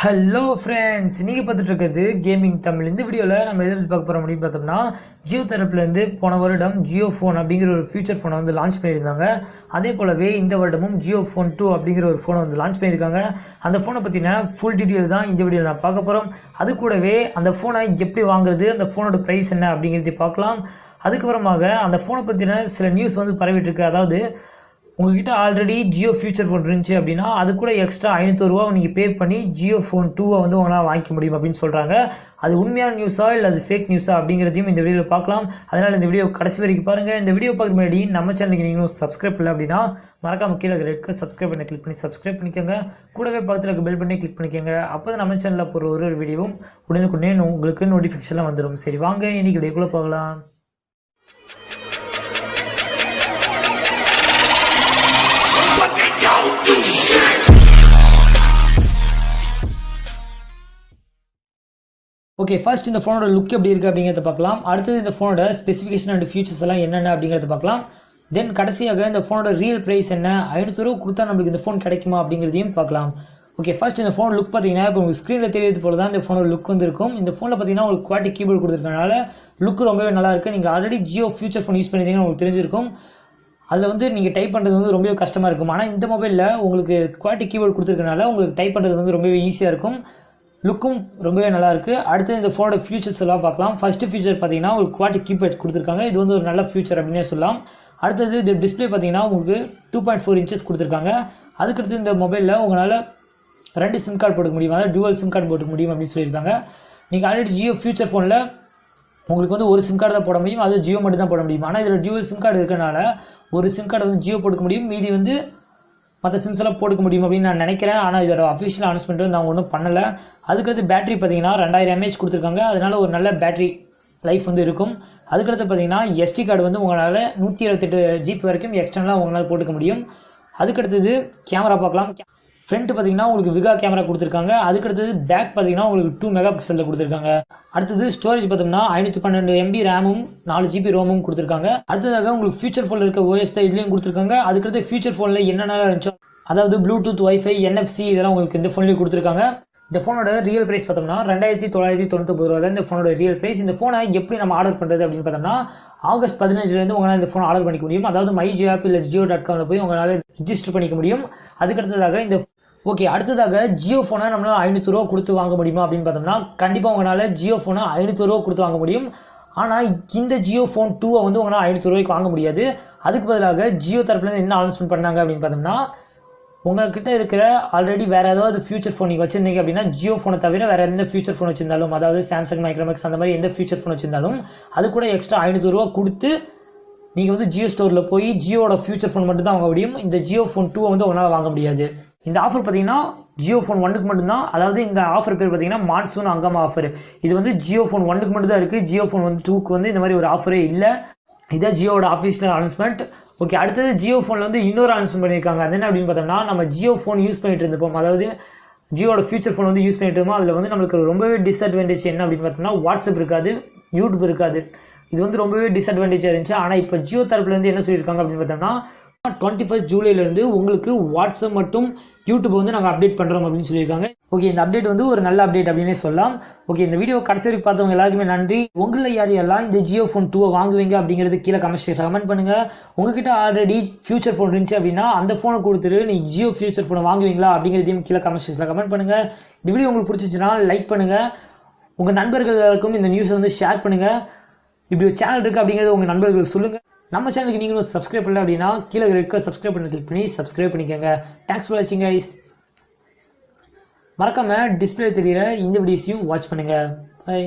Hello friends, நீங்கள் பார்த்துட்டு இருக்கிறது கேமிங் தமிழ். இந்த வீடியோவில் நம்ம எதில் பார்க்க போகிறோம் அப்படின்னு பார்த்தோம்னா, ஜியோ தரப்புலேருந்து போன வருடம் ஜியோ ஃபோன் அப்படிங்கிற ஒரு ஃபியூச்சர் ஃபோனை வந்து லான்ச் பண்ணியிருந்தாங்க. அதே போலவே இந்த வருடமும் JioPhone 2 அப்படிங்கிற ஒரு ஃபோனை வந்து லான்ச் பண்ணியிருக்காங்க. அந்த ஃபோனை பற்றின ஃபுல் டீட்டெயில் தான் இந்த வீடியோவில் நான் பார்க்க போகிறோம். அது கூடவே அந்த ஃபோனை எப்படி வாங்குறது, அந்த ஃபோனோட ப்ரைஸ் என்ன அப்படிங்கிறத பார்க்கலாம். அதுக்கப்புறமாக அந்த ஃபோனை பற்றின சில நியூஸ் வந்து பரவிட்டு இருக்கு. அதாவது உங்ககிட்ட ஆல்ரெடி ஜியோ ஃபியூச்சர் ஃபோன் இருந்துச்சு அப்படின்னா அது கூட எக்ஸ்ட்ரா ₹500 நீங்கள் பே பண்ணி JioPhone 2 வந்து உங்களால் வாங்கிக்க முடியும் அப்படின்னு சொல்கிறாங்க. அது உண்மையான நியூஸா இல்லை அது ஃபேக் நியூஸா அப்படிங்கிறதையும் இந்த வீடியோவில் பார்க்கலாம். அதனால் இந்த வீடியோ கடைசி வரைக்கும் பாருங்கள். இந்த வீடியோ பார்க்க முன்னாடி நம்ம சேனலுக்கு நீங்களும் சப்ஸ்கிரைப் பண்ணல அப்படின்னா மறக்காம கீழே ரெட்க்கு சப்ஸ்கிரைப் பண்ணி கிளிக் பண்ணி சப்ஸ்கிரைப் பண்ணிக்கோங்க. கூடவே பக்கத்தில் இருக்க பெல் பண்ணி கிளிக் பண்ணிக்கோங்க. அப்போ தான் நம்ம சேனலில் போகிற ஒரு வீடியோவும் உடனுக்குடனே உங்களுக்கு நோட்டிஃபிகேஷன்லாம் வந்துடும். சரி வாங்க இன்னைக்கு வீடியோக்குள்ளே போகலாம். ஓகே, ஃபர்ஸ்ட் இந்த ஃபோனோட லுக் எப்படி இருக்குது அப்படிங்கிறத பார்க்கலாம். அடுத்தது இந்த ஃபோனோட ஸ்பெசிஃபிகேஷன் அண்ட் ஃபியூச்சர்ஸ் எல்லாம் என்னென்ன அப்படிங்கிறத பார்க்கலாம். தென் கடைசியாக இந்த ஃபோனோட ரியல் ப்ரைஸ் என்ன, ₹500 கொடுத்தா நம்மளுக்கு இந்த ஃபோன் கிடைக்குமா அப்படிங்கிறதையும் பார்க்கலாம். ஓகே, ஃபர்ஸ்ட் இந்த ஃபோன் லுக் பார்த்தீங்கன்னா இப்போ உங்களுக்கு ஸ்க்ரீனில் தெரியுது போல தான் இந்த ஃபோனோட லுக் வந்து இருக்கும். இந்த ஃபோனில் பார்த்தீங்கன்னா உங்களுக்கு குவாலிட்டி கீபோர்டு கொடுத்துருக்கனால லுக் ரொம்பவே நல்லா இருக்குது. நீங்கள் already Jio future phone use பண்ணியிருந்தீங்கன்னா உங்களுக்கு தெரிஞ்சிருக்கும். அதில் வந்து நீங்கள் டைப் பண்ணுறது வந்து ரொம்பவே கஷ்டமாக இருக்கும். ஆனால் இந்த மொபைலில் உங்களுக்கு குவாலிட்டி கீபோர்டு கொடுத்துருக்கனால உங்களுக்கு டைப் பண்ணுறது வந்து ரொம்பவே ஈஸியாக இருக்கும். லுக்கும் ரொம்பவே நல்லா இருக்குது. அடுத்து இந்த ஃபோனோட ஃபியூச்சர்ஸ் எல்லாம் பார்க்கலாம். ஃபர்ஸ்ட் ஃபியூச்சர் பார்த்தீங்கன்னா உங்களுக்கு குவாலிட்டி கீபேட் கொடுத்துருக்காங்க. இது வந்து ஒரு நல்ல ஃபியூச்சர் அப்படின்னே சொல்லலாம். அடுத்தது இந்த டிஸ்பிளே பார்த்தீங்கன்னா உங்களுக்கு 2.4 இன்ச்சஸ் கொடுத்துருக்காங்க. அதுக்கடுத்து இந்த மொபைலில் உங்களால் 2 சிம் கார்டு போட்டுக்க முடியும், அதாவது டூவல் சிம் கார்டு போட்டுக்க முடியும் அப்படின்னு சொல்லியிருக்காங்க. நீங்கள் ஆல்ரெடி ஜியோ ஃபியூச்சர் ஃபோனில் உங்களுக்கு வந்து ஒரு சிம் கார்டு தான் போட முடியும், அது ஜியோ மட்டும் தான் போட முடியும். ஆனால் இதில் டியூவல் சிம் கார்டு இருக்கனால ஒரு சிம் கார்டு வந்து ஜியோ போட்டுக்க முடியும், மீதி வந்து மற்ற சிம்ஸ் எல்லாம் போட்டுக்க முடியும் அப்படின்னு நான் நினைக்கிறேன். ஆனால் இதோட அஃபிஷியல் அனௌன்ஸ்மெண்ட் வந்து நான் ஒன்றும் பண்ணலை. அதுக்கடுத்து பேட்டரி பார்த்தீங்கன்னா 2000 mAh கொடுத்துருக்காங்க. அதனால ஒரு நல்ல பேட்டரி லைஃப் வந்து இருக்கும். அதுக்கடுத்து பார்த்தீங்கன்னா SD கார்டு வந்து உங்களால் 128 GB வரைக்கும் எக்ஸ்டர்னலாக உங்களால் போட்டுக்க முடியும். அதுக்கடுத்தது கேமரா பார்க்கலாம். ஃப்ரண்ட் பார்த்தீங்கன்னா உங்களுக்கு விகா கேமரா கொடுத்துருக்காங்க. அதுக்கடுத்தது பேக் பார்த்தீங்கன்னா உங்களுக்கு 2 மெகாபிக்சலில் கொடுத்துருக்காங்க. அடுத்தது ஸ்டோரேஜ் பார்த்தோம்னா 512 MB ரேமும் 4 GB ரோமும் கொடுத்துருக்காங்க. அடுத்ததாக உங்களுக்கு ஃபியூச்சர் ஃபோனில் இருக்க OS தான் இதுலேயும் கொடுத்துருக்காங்க. அதுக்கடுத்து ஃபியூச்சர் ஃபோனில் என்னென்ன இருந்துச்சோ, அதாவது ப்ளூடூத், வைஃபை, NFC இதெல்லாம் உங்களுக்கு இந்த ஃபோன்லேயும் கொடுத்துருக்காங்க. இந்த ஃபோனோட ரியல் ப்ரைஸ் பார்த்தோம்னா ₹2999 தான் இந்த ஃபோனோட ரியல் ப்ரைஸ். இந்த ஃபோனை எப்படி நம்ம ஆர்டர் பண்ணுறது அப்படின்னு பார்த்தோம்னா ஆகஸ்ட் 15 உங்களால் இந்த ஃபோன் ஆர்டர் பண்ணிக்க முடியும். அதாவது மை.ஜியோ ஆப் இல்லை jio.comல போய் உங்களால் ரிஜிஸ்டர் பண்ணிக்க முடியும். அதுக்கடுத்ததாக இந்த அடுத்ததாக ஜியோ ஃபோனை நம்மளால் ₹500 கொடுத்து வாங்க முடியுமா அப்படின்னு பார்த்தோம்னா கண்டிப்பாக உங்களால் ஜியோ ஃபோனை ₹500 கொடுத்து வாங்க முடியும். ஆனால் இந்த JioPhone 2 வந்து உங்களால் ₹500 வாங்க முடியாது. அதுக்கு பதிலாக ஜியோ தரப்புலேருந்து என்ன அனௌன்ஸ்மெண்ட் பண்ணாங்க அப்படின்னு பார்த்தோம்னா, உங்கள்கிட்ட இருக்கிற ஆல்ரெடி வேறு ஏதாவது ஃபியூச்சர் ஃபோன் நீங்கள் வச்சுருந்தீங்க அப்படின்னா ஜியோ ஃபோனை தவிர வேறு எந்த ஃபியூச்சர் ஃபோன் வச்சிருந்தாலும், அதாவது சாம்சங் மைக்ரோமேக்ஸ் அந்த மாதிரி எந்த ஃபியூச்சர் ஃபோன் வச்சிருந்தாலும் அது கூட எக்ஸ்ட்ரா ₹500 கொடுத்து நீங்கள் வந்து ஜியோ ஸ்டோரில் போய் ஜியோட ஃபியூச்சர் ஃபோன் மட்டும் தான் வாங்க முடியும். இந்த JioPhone 2 வந்து உங்களால் வாங்க முடியாது. இந்த ஆஃபர் பார்த்தீங்கன்னா JioPhone 1க்கு மட்டும்தான். அதாவது இந்த ஆஃபர் பேர் பார்த்தீங்கன்னா மான்சூன் ஹங்கமா ஆஃபர். இது வந்து JioPhone 1க்கு மட்டும் தான் இருக்குது. JioPhone 2க்கு வந்து இந்த மாதிரி ஒரு ஆஃபரே இல்லை. இதான் ஜியோட அஃபிஷியல் அனௌன்ஸ்மெண்ட். ஓகே, அடுத்தது JioPhoneல வந்து இன்னொரு அனௌன்ஸ்மெண்ட் பண்ணியிருக்காங்க. அது என்ன அப்படின்னு பார்த்தோம்னா, நம்ம JioPhone யூஸ் பண்ணிட்டு இருந்தோம், அதாவது ஜியோட ஃபியூச்சர் ஃபோன் வந்து யூஸ் பண்ணிட்டு இருந்தோம். அதில் வந்து நம்மளுக்கு ரொம்பவே டிஸ்அட்வான்டேஜ் என்ன அப்படின்னு பார்த்தோம்னா, வாட்ஸ்அப் இருக்காது, யூடியூப் இருக்காது. இது வந்து ரொம்பவே டிஸ்அட்வான்டேஜாக இருந்துச்சு. ஆனால் இப்போ ஜியோ தரப்புலேருந்து என்ன சொல்லியிருக்காங்க அப்படின்னு பார்த்தோம்னா 21 ஜூலைலேருந்து உங்களுக்கு வாட்ஸ்அப் மட்டும் யூடியூப் வந்து நாங்கள் அப்டேட் பண்ணுறோம் அப்படின்னு சொல்லியிருக்காங்க. ஓகே, இந்த அப்டேட் வந்து ஒரு நல்ல அப்டேட் அப்படின்னே சொல்லலாம். ஓகே, இந்த வீடியோ கடைசி வரைக்கும் பார்த்தவங்க எல்லாருக்குமே நன்றி. உங்களில் யார் யாரெல்லாம் இந்த JioPhone 2 வாங்குவீங்க அப்படிங்கிறது கீழே கமெண்ட் பண்ணுங்க. உங்ககிட்ட ஆல்ரெடி ஃபியூச்சர் ஃபோன் இருந்துச்சு அப்படின்னா அந்த ஃபோனை கொடுத்துட்டு நீ ஜியோ ஃபியூச்சர் ஃபோனை வாங்குவீங்களா அப்படிங்கிறதையும் கீழே கமெண்ட் பண்ணுங்க. இந்த வீடியோ உங்களுக்கு பிடிச்சிச்சுன்னா லைக் பண்ணுங்க. உங்கள் நண்பர்களுக்கும் இந்த நியூஸை வந்து ஷேர் பண்ணுங்க. இப்படி ஒரு சேனல் இருக்குது அப்படிங்கிறது உங்கள் நண்பர்கள் சொல்லுங்கள். நம்ம சேனலுக்கு நீங்களும் சப்ஸ்கிரைப் பண்ணல அப்படின்னா கீழே இருக்க சப்ஸ்கிரைப் பண்ணி கிளிக் பண்ணி சப்ஸ்கிரைப் பண்ணிக்கோங்க. தேங்க்ஸ் ஃபார் வாட்சிங் கைஸ். மறக்காம டிஸ்பிளே தெரியுற இந்த வீடியோஸையும் வாட்ச் பண்ணுங்க. பை.